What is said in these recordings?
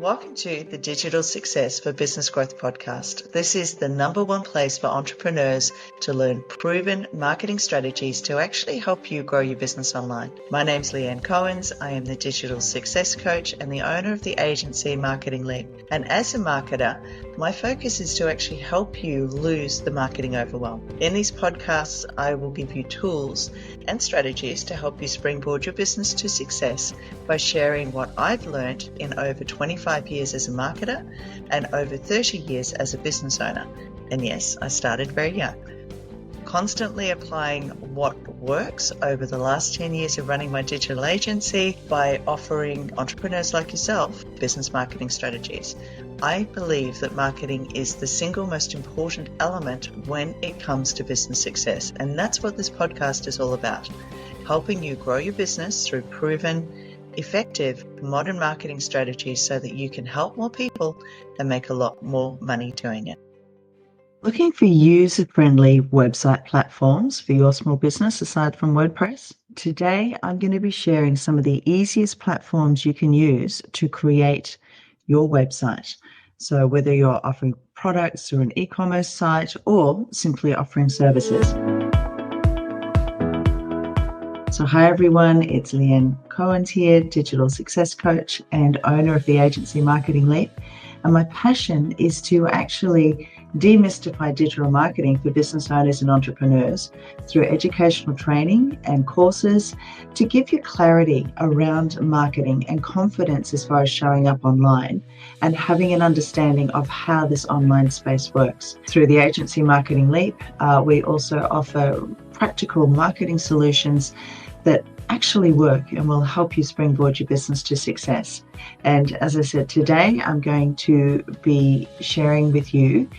Welcome to the Digital Success for Business Growth podcast. This is the number one place for entrepreneurs to learn proven marketing strategies to actually help you grow your business online. My name's Leanne Cohens. I am the Digital Success Coach and the owner of the agency Marketing Leap. And as a marketer, my focus is to actually help you lose the marketing overwhelm. In these podcasts, I will give you tools and strategies to help you springboard your business to success by sharing what I've learned in over 25 years as a marketer and over 30 years as a business owner. And yes, I started very young. Constantly applying what works over the last 10 years of running my digital agency by offering entrepreneurs like yourself business marketing strategies. I believe that marketing is the single most important element when it comes to business success. And that's what this podcast is all about. Helping you grow your business through proven, effective, modern marketing strategies so that you can help more people and make a lot more money doing it. Looking for user-friendly website platforms for your small business aside from WordPress? Today, I'm going to be sharing some of the easiest platforms you can use to create your website. So whether you're offering products or an e-commerce site or simply offering services. So hi everyone, it's Leanne Cohens here, Digital Success Coach and owner of the agency Marketing Leap. And my passion is to actually demystify digital marketing for business owners and entrepreneurs through educational training and courses to give you clarity around marketing and confidence as far as showing up online and having an understanding of how this online space works. Through the agency Marketing Leap, we also offer practical marketing solutions that actually work and will help you springboard your business to success. And as I said, today I'm going to be sharing with you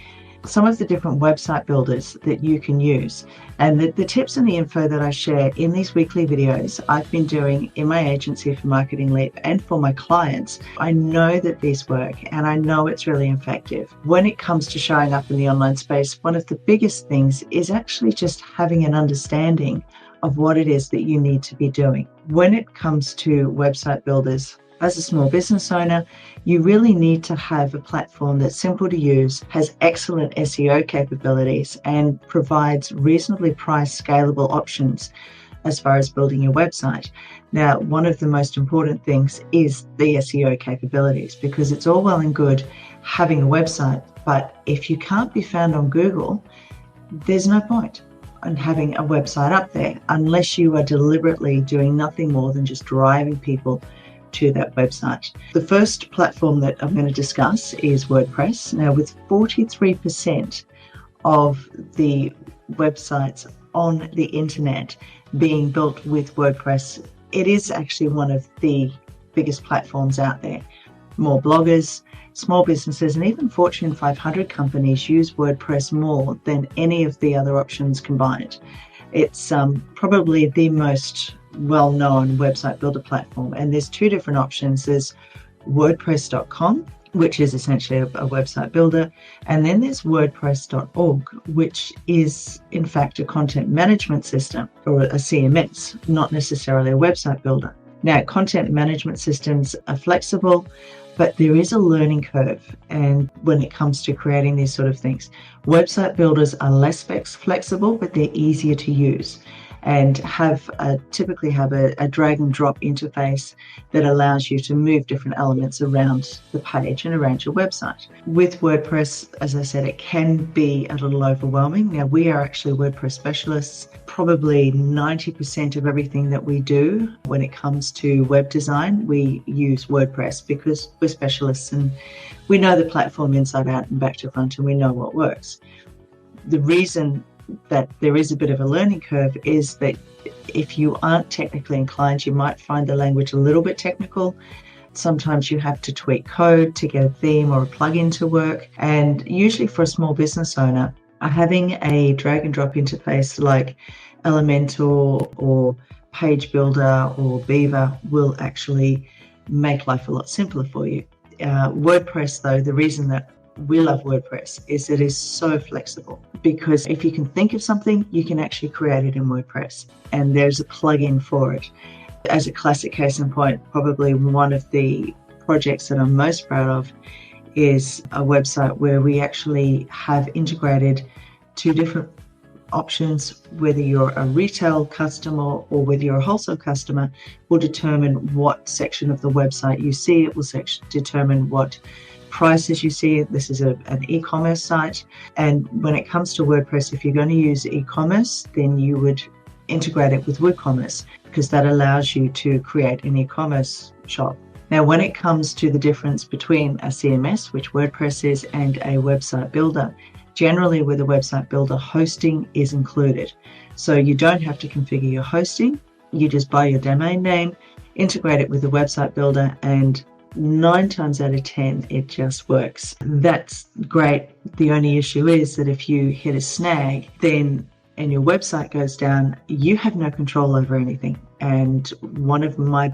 some of the different website builders that you can use. And the tips and the info that I share in these weekly videos, I've been doing in my agency for Marketing Leap and for my clients. I know that these work and I know it's really effective. When it comes to showing up in the online space, one of the biggest things is actually just having an understanding of what it is that you need to be doing. When it comes to website builders, as a small business owner, you really need to have a platform that's simple to use, has excellent SEO capabilities, and provides reasonably priced, scalable options as far as building your website. Now, one of the most important things is the SEO capabilities, because it's all well and good having a website, but if you can't be found on Google, there's no point in having a website up there unless you are deliberately doing nothing more than just driving people to that website. The first platform that I'm going to discuss is WordPress. Now, with 43% of the websites on the internet being built with WordPress, it is actually one of the biggest platforms out there. More bloggers, small businesses, and even Fortune 500 companies use WordPress more than any of the other options combined. It's probably the most well-known website builder platform, and there's two different options. There's WordPress.com, which is essentially a website builder, and then there's WordPress.org, which is in fact a content management system or a CMS, not necessarily a website builder. Now, content management systems are flexible, but there is a learning curve, and when it comes to creating these sort of things, website builders are less flexible, but they're easier to use and typically have a drag and drop interface that allows you to move different elements around the page and around your website. With WordPress, as I said, it can be a little overwhelming. Now, we are actually WordPress specialists. Probably 90% of everything that we do when it comes to web design, we use WordPress because we're specialists and we know the platform inside out and back to front, and we know what works. The reason that there is a bit of a learning curve is that if you aren't technically inclined, you might find the language a little bit technical. Sometimes you have to tweak code to get a theme or a plugin to work. And usually for a small business owner, having a drag and drop interface like Elementor or Page Builder or Beaver will actually make life a lot simpler for you. WordPress, though, the reason that we love WordPress is it is so flexible, because if you can think of something, you can actually create it in WordPress, and there's a plugin for it. As a classic case in point, probably one of the projects that I'm most proud of is a website where we actually have integrated two different options. Whether you're a retail customer or whether you're a wholesale customer will determine what section of the website you see. It will determine what prices you see. This is an e-commerce site, and when it comes to WordPress, if you're going to use e-commerce, then you would integrate it with WooCommerce, because that allows you to create an e-commerce shop. Now, when it comes to the difference between a CMS, which WordPress is, and a website builder, generally with a website builder, hosting is included. So you don't have to configure your hosting. You just buy your domain name, integrate it with the website builder, and 9 times out of 10, it just works. That's great. The only issue is that if you hit a snag, then and your website goes down, you have no control over anything. And one of my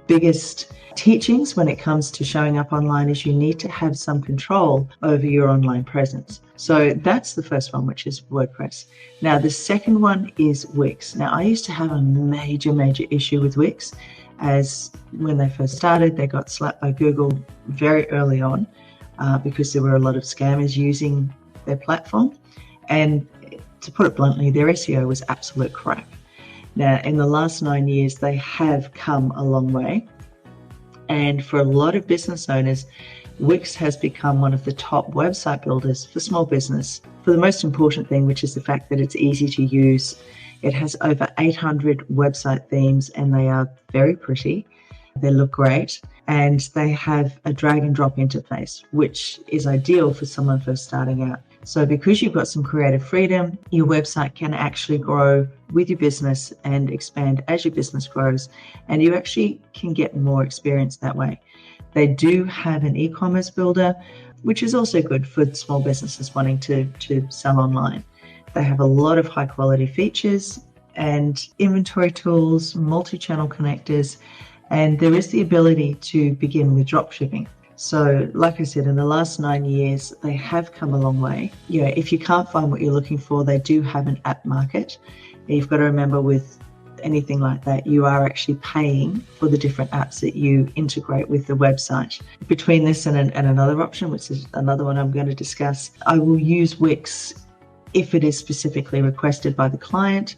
biggest teachings when it comes to showing up online is you need to have some control over your online presence. So that's the first one, which is WordPress. Now, the second one is Wix. Now, I used to have a major issue with Wix, as when they first started, they got slapped by Google very early on because there were a lot of scammers using their platform. And to put it bluntly, their SEO was absolute crap. Now, in the last 9 years, they have come a long way. And for a lot of business owners, Wix has become one of the top website builders for small business. For the most important thing, which is the fact that it's easy to use. It has over 800 website themes, and they are very pretty. They look great, and they have a drag and drop interface, which is ideal for someone first starting out. So because you've got some creative freedom, your website can actually grow with your business and expand as your business grows, and you actually can get more experience that way. They do have an e-commerce builder, which is also good for small businesses wanting to sell online. They have a lot of high quality features and inventory tools, multi-channel connectors, and there is the ability to begin with drop shipping. So like I said, in the last 9 years, they have come a long way. You know, if you can't find what you're looking for, they do have an app market. You've got to remember with anything like that, you are actually paying for the different apps that you integrate with the website. Between this and another option, which is another one I'm going to discuss, I will use Wix if it is specifically requested by the client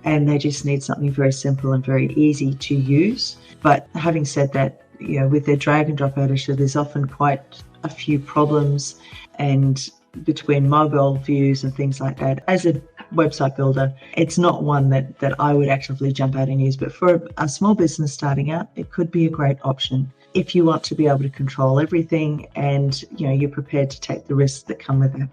and they just need something very simple and very easy to use. But having said that, you know, with their drag and drop editor, there's often quite a few problems, and between mobile views and things like that. As a website builder, it's not one that I would actively jump out and use, but for a small business starting out, it could be a great option if you want to be able to control everything and, you know, you're prepared to take the risks that come with that.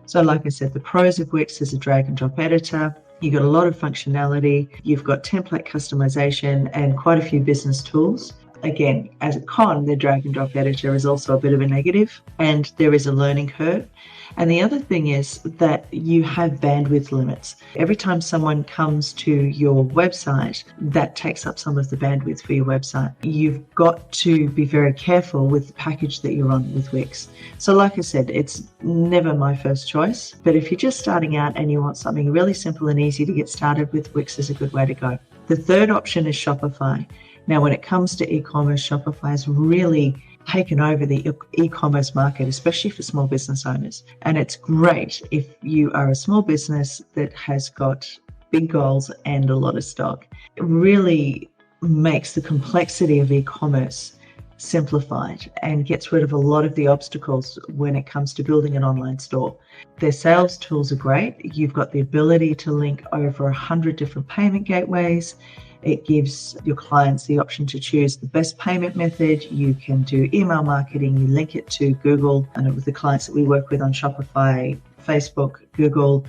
So like I said, the pros of Wix is a drag and drop editor. You've got a lot of functionality. You've got template customization and quite a few business tools. Again, as a con, the drag and drop editor is also a bit of a negative, and there is a learning curve. And the other thing is that you have bandwidth limits. Every time someone comes to your website, that takes up some of the bandwidth for your website. You've got to be very careful with the package that you're on with Wix. So like I said, it's never my first choice, but if you're just starting out and you want something really simple and easy to get started with, Wix is a good way to go. The third option is Shopify. Now, when it comes to e-commerce, Shopify has really taken over the e-commerce market, especially for small business owners. And it's great if you are a small business that has got big goals and a lot of stock. It really makes the complexity of e-commerce simplified and gets rid of a lot of the obstacles when it comes to building an online store. Their sales tools are great. You've got the ability to link over 100 different payment gateways. It gives your clients the option to choose the best payment method. You can do email marketing. You link it to Google, and with the clients that we work with on Shopify, Facebook, Google,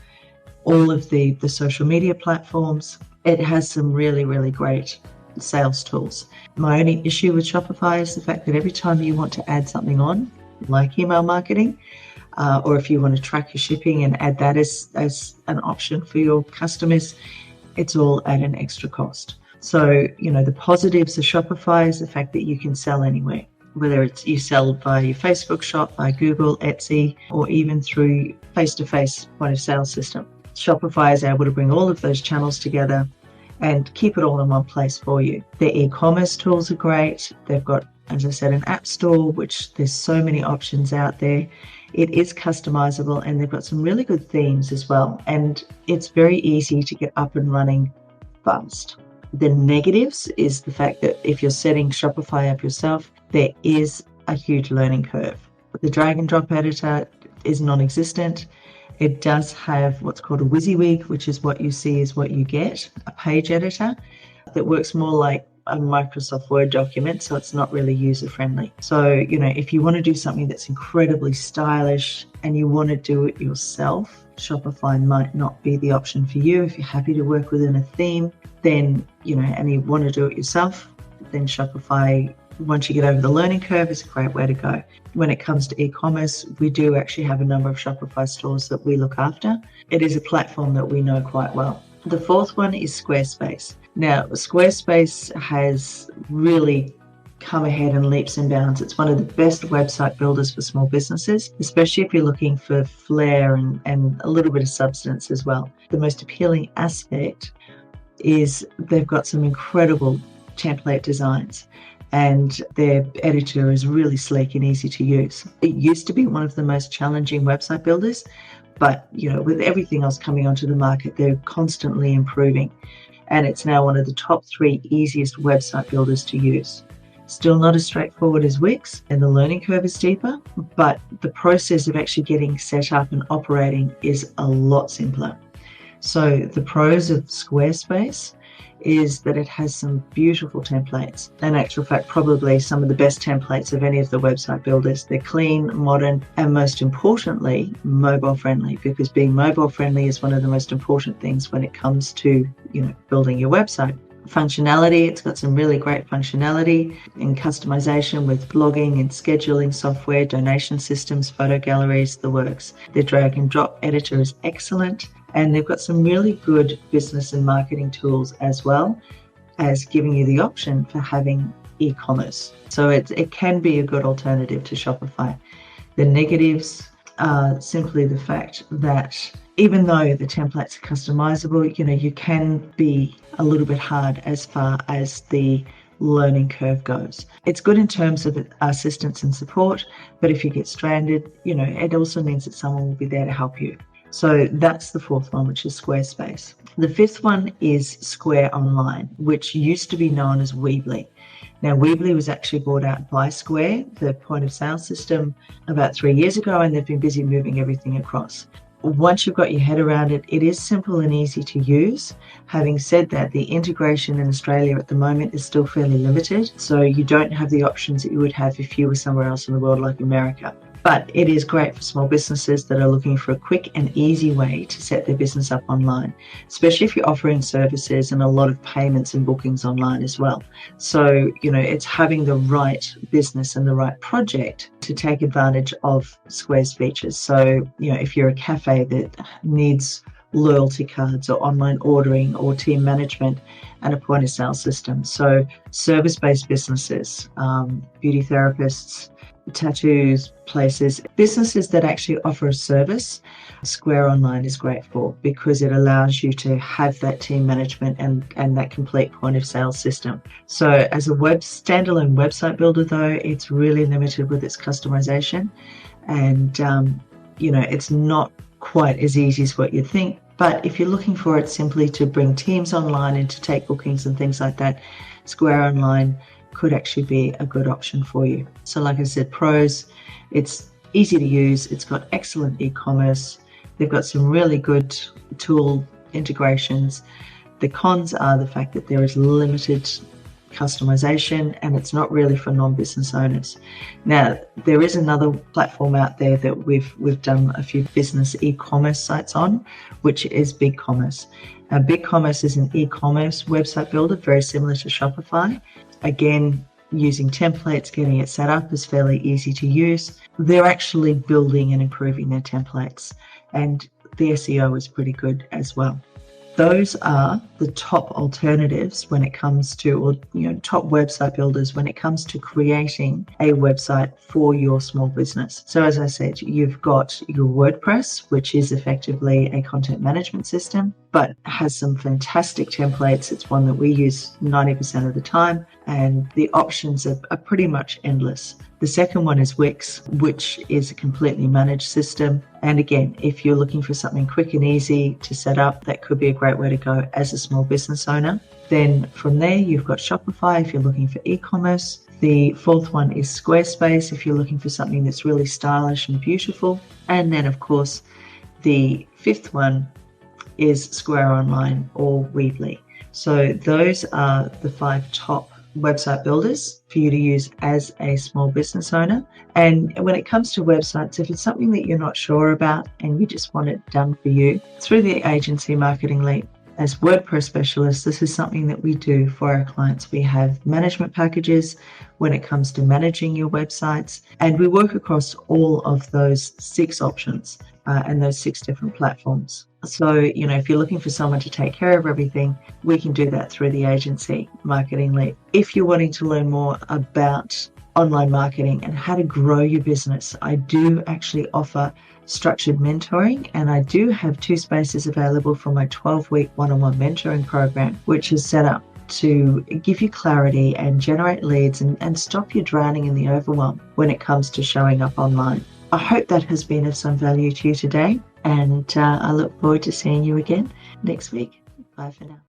all of the social media platforms. It has some really, really great sales tools. My only issue with Shopify is the fact that every time you want to add something on, like email marketing, or if you want to track your shipping and add that as an option for your customers, it's all at an extra cost. So, you know, the positives of Shopify is the fact that you can sell anywhere, whether it's you sell via your Facebook shop, by Google, Etsy, or even through face-to-face point of sale system. Shopify is able to bring all of those channels together and keep it all in one place for you. Their e-commerce tools are great. They've got as I said, an app store, which there's so many options out there. It is customizable, and they've got some really good themes as well. And it's very easy to get up and running fast. The negatives is the fact that if you're setting Shopify up yourself, there is a huge learning curve. The drag and drop editor is non-existent. It does have what's called a WYSIWYG, which is what you see is what you get, a page editor that works more like a Microsoft Word document, so it's not really user-friendly. So, if you want to do something that's incredibly stylish and you want to do it yourself, Shopify might not be the option for you. If you're happy to work within a theme, then, and you want to do it yourself, then Shopify, once you get over the learning curve, is a great way to go. When it comes to e-commerce, we do actually have a number of Shopify stores that we look after. It is a platform that we know quite well. The fourth one is Squarespace. Now, Squarespace has really come ahead in leaps and bounds. It's one of the best website builders for small businesses, especially if you're looking for flair and a little bit of substance as well. The most appealing aspect is they've got some incredible template designs, and their editor is really sleek and easy to use. It used to be one of the most challenging website builders, but with everything else coming onto the market, they're constantly improving. And it's now one of the top 3 easiest website builders to use. Still not as straightforward as Wix, and the learning curve is steeper, but the process of actually getting set up and operating is a lot simpler. So the pros of Squarespace is that it has some beautiful templates. In actual fact, probably some of the best templates of any of the website builders. They're clean, modern, and most importantly, mobile friendly, because being mobile friendly is one of the most important things when it comes to, building your website. Functionality, it's got some really great functionality in customization with blogging and scheduling software, donation systems, photo galleries, the works. Their drag and drop editor is excellent. And they've got some really good business and marketing tools, as well as giving you the option for having e-commerce. So it can be a good alternative to Shopify. The negatives are simply the fact that even though the templates are customizable, you can be a little bit hard as far as the learning curve goes. It's good in terms of assistance and support, but if you get stranded, it also means that someone will be there to help you. So that's the fourth one, which is Squarespace. The fifth one is Square Online, which used to be known as Weebly. Now, Weebly was actually bought out by Square, the point of sale system, about 3 years ago, and they've been busy moving everything across. Once you've got your head around it, it is simple and easy to use. Having said that, the integration in Australia at the moment is still fairly limited, so you don't have the options that you would have if you were somewhere else in the world like America. But it is great for small businesses that are looking for a quick and easy way to set their business up online, especially if you're offering services and a lot of payments and bookings online as well. So, it's having the right business and the right project to take advantage of Square's features. So, if you're a cafe that needs loyalty cards or online ordering or team management and a point of sale system. So service-based businesses, beauty therapists, tattoos places, businesses that actually offer a service, Square Online is great for, because it allows you to have that team management and that complete point of sale system. So as a standalone website builder though, it's really limited with its customization, and it's not quite as easy as what you'd think. But if you're looking for it simply to bring teams online and to take bookings and things like that, Square Online could actually be a good option for you. So like I said, pros, it's easy to use, it's got excellent e-commerce, they've got some really good tool integrations. The cons are the fact that there is limited customization and it's not really for non-business owners. Now, there is another platform out there that we've done a few business e-commerce sites on, which is BigCommerce. BigCommerce is an e-commerce website builder, very similar to Shopify. Again, using templates, getting it set up is fairly easy to use. They're actually building and improving their templates, and the SEO is pretty good as well. those are the top alternatives when it comes to, or top website builders when it comes to creating a website for your small business. So as I said, you've got your WordPress, which is effectively a content management system, but has some fantastic templates. It's one that we use 90% of the time, and the options are pretty much endless. The second one is Wix, which is a completely managed system. And again, if you're looking for something quick and easy to set up, that could be a great way to go as a small business owner. Then from there, you've got Shopify if you're looking for e-commerce. The fourth one is Squarespace if you're looking for something that's really stylish and beautiful. And then, of course, the fifth one is Square Online or Weebly. So those are the 5 top website builders for you to use as a small business owner. And when it comes to websites, if it's something that you're not sure about and you just want it done for you, through the agency Marketing Leap, as WordPress specialists, this is something that we do for our clients. We have management packages when it comes to managing your websites, and we work across all of those 6 options and those 6 different platforms. So, if you're looking for someone to take care of everything, we can do that through the agency Marketing Leap. If you're wanting to learn more about online marketing and how to grow your business, I do actually offer structured mentoring, and I do have 2 spaces available for my 12-week one-on-one mentoring program, which is set up to give you clarity and generate leads and stop you drowning in the overwhelm when it comes to showing up online. I hope that has been of some value to you today, and I look forward to seeing you again next week. Bye for now.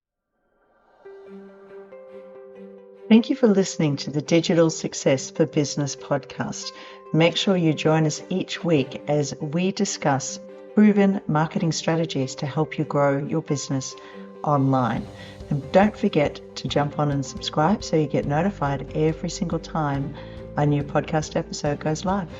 Thank you for listening to the Digital Success for Business podcast. Make sure you join us each week as we discuss proven marketing strategies to help you grow your business online. And don't forget to jump on and subscribe so you get notified every single time a new podcast episode goes live.